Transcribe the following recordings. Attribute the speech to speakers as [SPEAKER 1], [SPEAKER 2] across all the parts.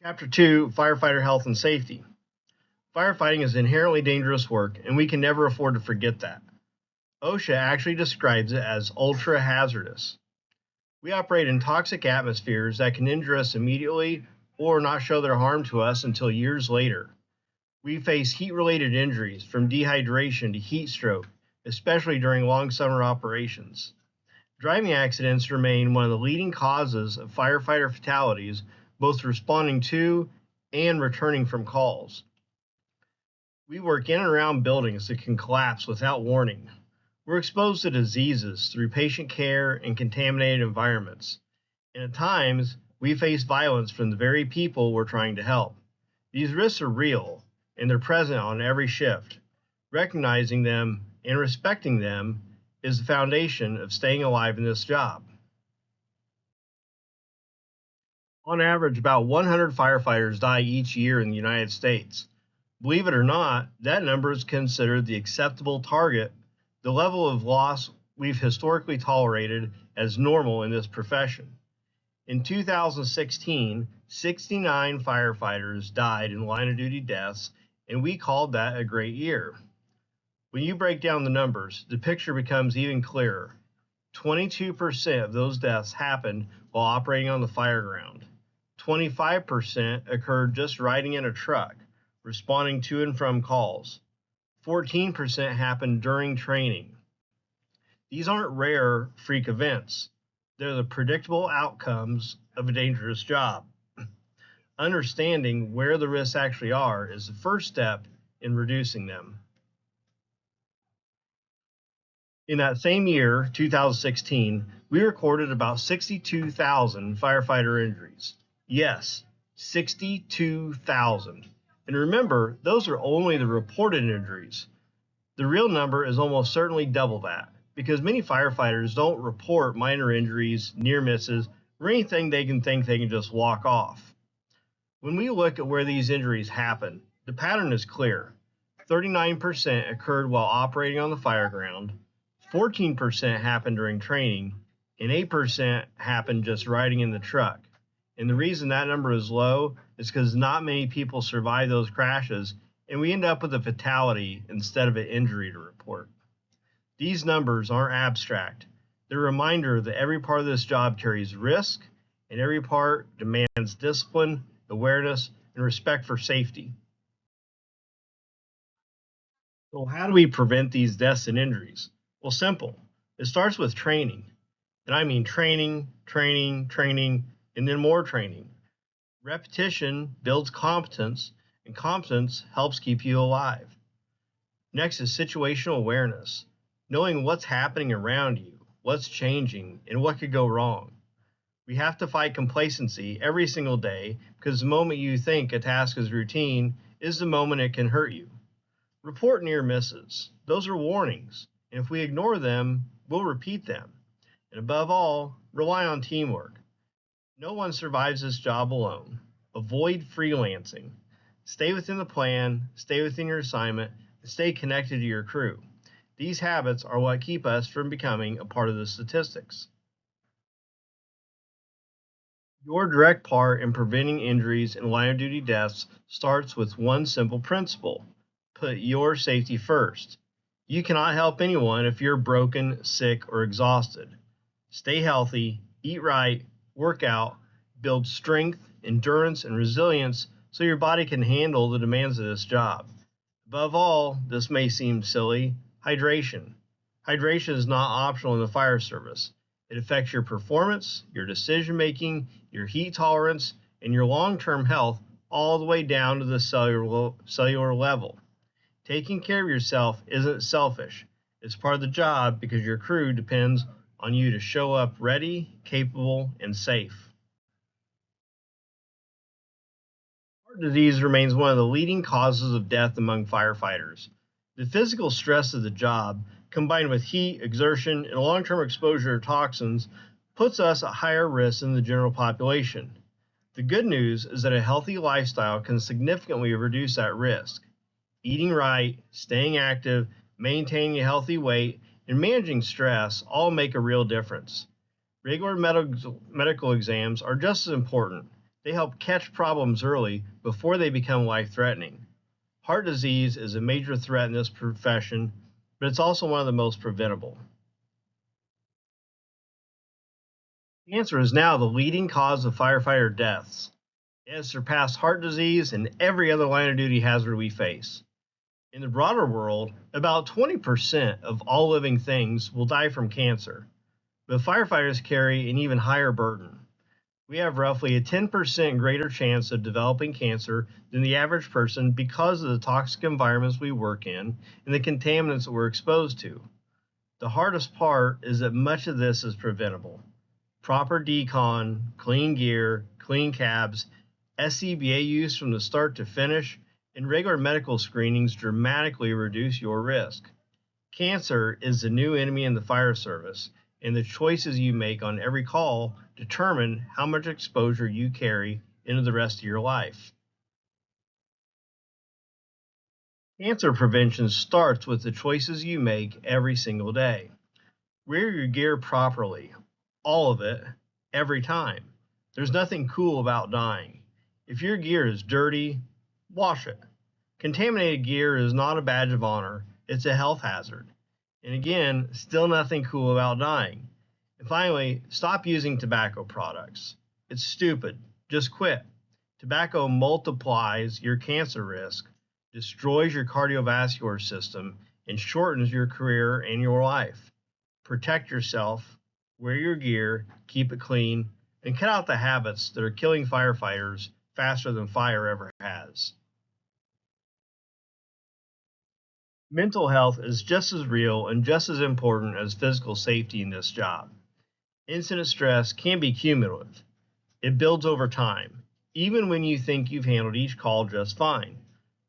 [SPEAKER 1] Chapter 2, Firefighter Health and Safety. Firefighting is inherently dangerous work, and we can never afford to forget that. OSHA actually describes it as ultra hazardous. We operate in toxic atmospheres that can injure us immediately or not show their harm to us until years later. We face heat-related injuries from dehydration to heat stroke, especially during long summer operations. Driving accidents remain one of the leading causes of firefighter fatalities, both responding to and returning from calls. We work in and around buildings that can collapse without warning. We're exposed to diseases through patient care and contaminated environments. And at times, we face violence from the very people we're trying to help. These risks are real, and they're present on every shift. Recognizing them and respecting them is the foundation of staying alive in this job. On average, about 100 firefighters die each year in the United States. Believe it or not, that number is considered the acceptable target, the level of loss we've historically tolerated as normal in this profession. In 2016, 69 firefighters died in line of duty deaths, and we called that a great year. When you break down the numbers, the picture becomes even clearer. 22% of those deaths happened while operating on the fire ground. 25% occurred just riding in a truck, responding to and from calls. 14% happened during training. These aren't rare freak events. They're the predictable outcomes of a dangerous job. Understanding where the risks actually are is the first step in reducing them. In that same year, 2016, we recorded about 62,000 firefighter injuries. Yes, 62,000. And remember, those are only the reported injuries. The real number is almost certainly double that, because many firefighters don't report minor injuries, near misses, or anything they can just walk off. When we look at where these injuries happen, the pattern is clear. 39% occurred while operating on the fire ground, 14% happened during training, and 8% happened just riding in the truck. And the reason that number is low is because not many people survive those crashes, and we end up with a fatality instead of an injury to report. These numbers aren't abstract. They're a reminder that every part of this job carries risk, and every part demands discipline, awareness, and respect for safety. So how do we prevent these deaths and injuries? Well, simple. It starts with training. And I mean training, training, training, and then more training. Repetition builds competence, and competence helps keep you alive. Next is situational awareness, knowing what's happening around you, what's changing, and what could go wrong. We have to fight complacency every single day because the moment you think a task is routine is the moment it can hurt you. Report near misses. Those are warnings, and if we ignore them, we'll repeat them. And above all, rely on teamwork. No one survives this job alone. Avoid freelancing. Stay within the plan, stay within your assignment, and stay connected to your crew. These habits are what keep us from becoming a part of the statistics. Your direct part in preventing injuries and line of duty deaths starts with one simple principle: put your safety first. You cannot help anyone if you're broken, sick, or exhausted. Stay healthy, eat right, work out, build strength, endurance, and resilience so your body can handle the demands of this job. Above all, this may seem silly, hydration. Hydration is not optional in the fire service. It affects your performance, your decision making, your heat tolerance, and your long-term health all the way down to the cellular level. Taking care of yourself isn't selfish. It's part of the job because your crew depends on you to show up ready, capable, and safe. Heart disease remains one of the leading causes of death among firefighters. The physical stress of the job, combined with heat, exertion, and long-term exposure to toxins, puts us at higher risk than the general population. The good news is that a healthy lifestyle can significantly reduce that risk. Eating right, staying active, maintaining a healthy weight, and managing stress all make a real difference. Regular medical exams are just as important. They help catch problems early before they become life-threatening. Heart disease is a major threat in this profession, but it's also one of the most preventable. Cancer is now the leading cause of firefighter deaths. It has surpassed heart disease and every other line of duty hazard we face. In the broader world, about 20% of all living things will die from cancer, but firefighters carry an even higher burden. We have roughly a 10% greater chance of developing cancer than the average person because of the toxic environments we work in and the contaminants that we're exposed to. The hardest part is that much of this is preventable. Proper decon, clean gear, clean cabs, SCBA use from the start to finish, and regular medical screenings dramatically reduce your risk. Cancer is the new enemy in the fire service, and the choices you make on every call determine how much exposure you carry into the rest of your life. Cancer prevention starts with the choices you make every single day. Wear your gear properly, all of it, every time. There's nothing cool about dying. If your gear is dirty, wash it. Contaminated gear is not a badge of honor, it's a health hazard. And again, still nothing cool about dying. And finally, stop using tobacco products. It's stupid. Just quit. Tobacco multiplies your cancer risk, destroys your cardiovascular system, and shortens your career and your life. Protect yourself, wear your gear, keep it clean, and cut out the habits that are killing firefighters faster than fire ever has. Mental health is just as real and just as important as physical safety in this job. Incident stress can be cumulative. It builds over time, even when you think you've handled each call just fine.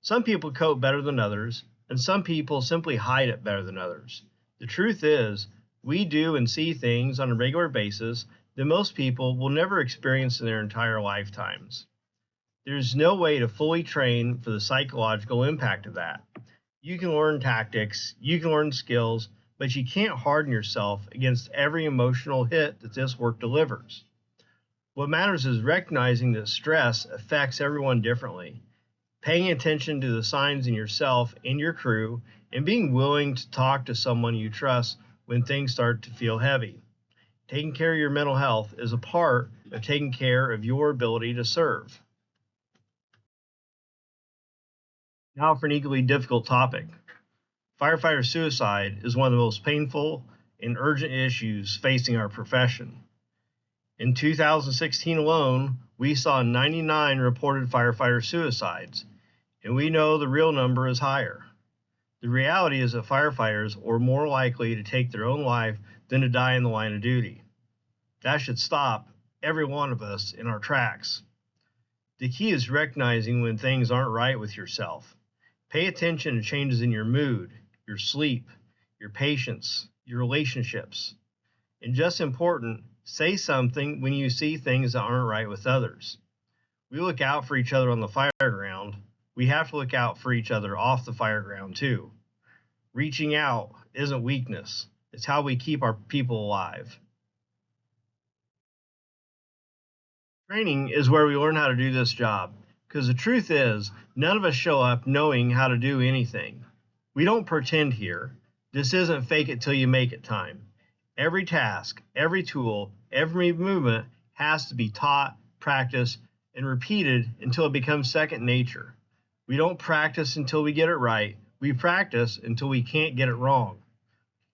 [SPEAKER 1] Some people cope better than others, and some people simply hide it better than others. The truth is, we do and see things on a regular basis that most people will never experience in their entire lifetimes. There's no way to fully train for the psychological impact of that. You can learn tactics, you can learn skills, but you can't harden yourself against every emotional hit that this work delivers. What matters is recognizing that stress affects everyone differently, paying attention to the signs in yourself and your crew, and being willing to talk to someone you trust when things start to feel heavy. Taking care of your mental health is a part of taking care of your ability to serve. Now, for an equally difficult topic. Firefighter suicide is one of the most painful and urgent issues facing our profession. In 2016 alone, we saw 99 reported firefighter suicides, and we know the real number is higher. The reality is that firefighters are more likely to take their own life than to die in the line of duty. That should stop every one of us in our tracks. The key is recognizing when things aren't right with yourself. Pay attention to changes in your mood, your sleep, your patience, your relationships. And just important, say something when you see things that aren't right with others. We look out for each other on the fire ground. We have to look out for each other off the fire ground too. Reaching out isn't weakness. It's how we keep our people alive. Training is where we learn how to do this job. Because the truth is, none of us show up knowing how to do anything. We don't pretend here. This isn't fake it till you make it time. Every task, every tool, every movement has to be taught, practiced, and repeated until it becomes second nature. We don't practice until we get it right. We practice until we can't get it wrong.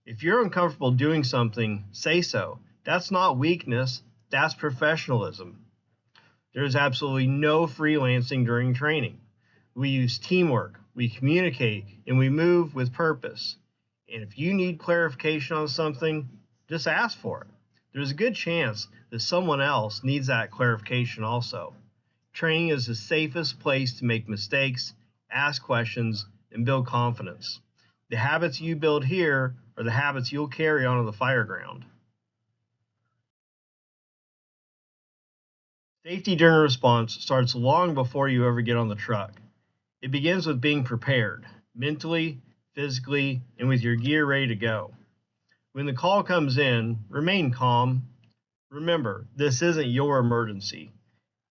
[SPEAKER 1] If you're uncomfortable doing something, say so. That's not weakness, that's professionalism. There is absolutely no freelancing during training. We use teamwork, we communicate, and we move with purpose. And if you need clarification on something, just ask for it. There's a good chance that someone else needs that clarification also. Training is the safest place to make mistakes, ask questions, and build confidence. The habits you build here are the habits you'll carry onto the fire ground. Safety during response starts long before you ever get on the truck. It begins with being prepared, mentally, physically, and with your gear ready to go. When the call comes in, remain calm. Remember, this isn't your emergency.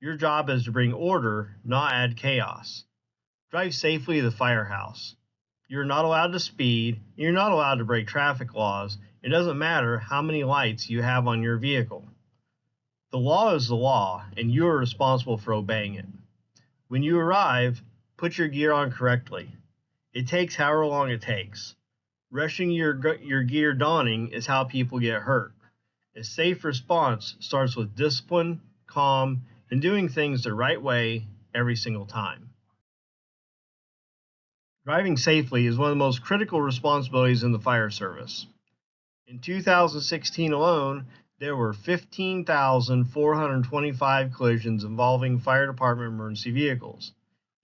[SPEAKER 1] Your job is to bring order, not add chaos. Drive safely to the firehouse. You're not allowed to speed, you're not allowed to break traffic laws. It doesn't matter how many lights you have on your vehicle. The law is the law, and you are responsible for obeying it. When you arrive, put your gear on correctly. It takes however long it takes. Rushing your gear donning is how people get hurt. A safe response starts with discipline, calm, and doing things the right way every single time. Driving safely is one of the most critical responsibilities in the fire service. In 2016 alone, there were 15,425 collisions involving fire department emergency vehicles.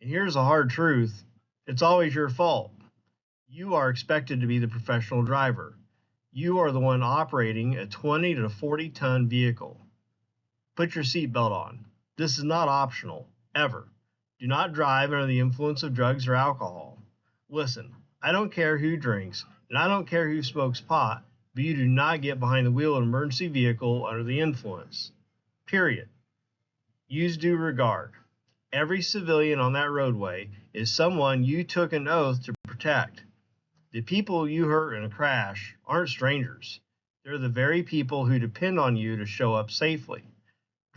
[SPEAKER 1] And here's the hard truth, it's always your fault. You are expected to be the professional driver. You are the one operating a 20 to 40 ton vehicle. Put your seatbelt on. This is not optional, ever. Do not drive under the influence of drugs or alcohol. Listen, I don't care who drinks, and I don't care who smokes pot, but you do not get behind the wheel of an emergency vehicle under the influence. Period. Use due regard. Every civilian on that roadway is someone you took an oath to protect. The people you hurt in a crash aren't strangers. They're the very people who depend on you to show up safely.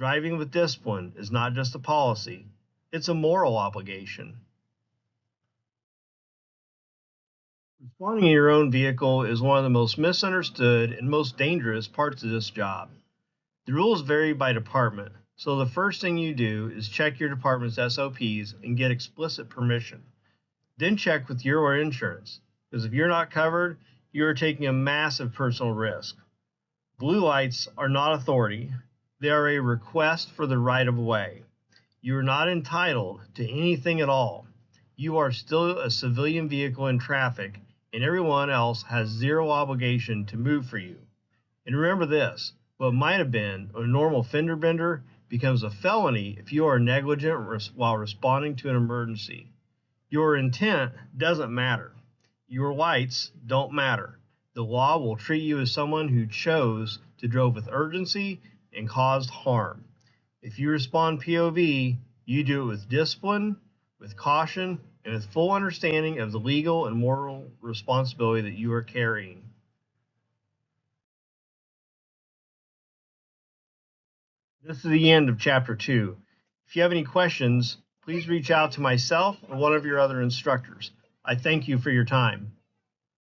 [SPEAKER 1] Driving with discipline is not just a policy, it's a moral obligation. Responding in your own vehicle is one of the most misunderstood and most dangerous parts of this job. The rules vary by department, so the first thing you do is check your department's SOPs and get explicit permission. Then check with your insurance, because if you're not covered, you are taking a massive personal risk. Blue lights are not authority, they are a request for the right of way. You are not entitled to anything at all. You are still a civilian vehicle in traffic, and everyone else has zero obligation to move for you. And remember this, what might have been a normal fender bender becomes a felony if you are negligent while responding to an emergency. Your intent doesn't matter. Your lights don't matter. The law will treat you as someone who chose to drive with urgency and caused harm. If you respond POV, you do it with discipline, with caution, and with full understanding of the legal and moral responsibility that you are carrying. This is the end of Chapter 2. If you have any questions, please reach out to myself or one of your other instructors. I thank you for your time.